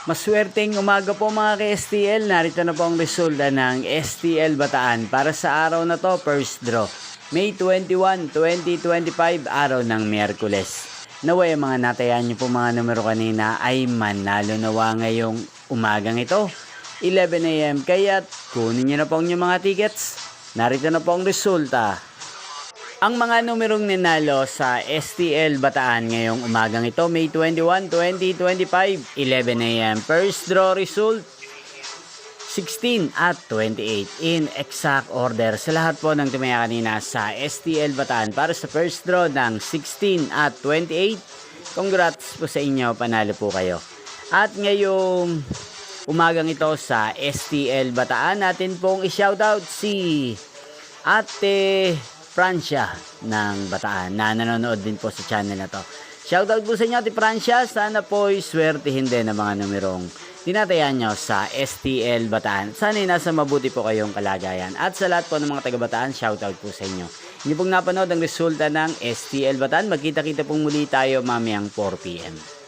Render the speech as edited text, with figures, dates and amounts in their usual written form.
Maswerteng umaga po mga ka-STL. Narito na po ang resulta ng STL Bataan para sa araw na to, first draw. May 21, 2025, araw ng Miyerkules. Naway mga natayan nyo po mga numero kanina ay manalo nawa ngayong umagang ito. 11 AM, kaya't kunin nyo na po ang inyong mga tickets. Narito na po ang resulta. Ang mga numerong ninalo sa STL Bataan ngayong umagang ito, May 21, 2025, 11 AM. First draw result, 16 at 28 in exact order sa lahat po ng tumaya kanina sa STL Bataan para sa first draw ng 16 at 28. Congrats po sa inyo, panalo po kayo. At ngayong umagang ito sa STL Bataan, natin pong i-shoutout si Ate Francia ng Bataan na nanonood din po sa channel na to. Shoutout po sa inyo, Ate Francia. Sana po'y swertihin din ang mga numerong tinatayan nyo sa STL Bataan. Sana'y nasa mabuti po kayong kalagayan. At sa lahat po ng mga taga-Bataan, shoutout po sa inyo. Hindi pong napanood ang resulta ng STL Bataan. Magkita-kita pong muli tayo mamayang 4 PM.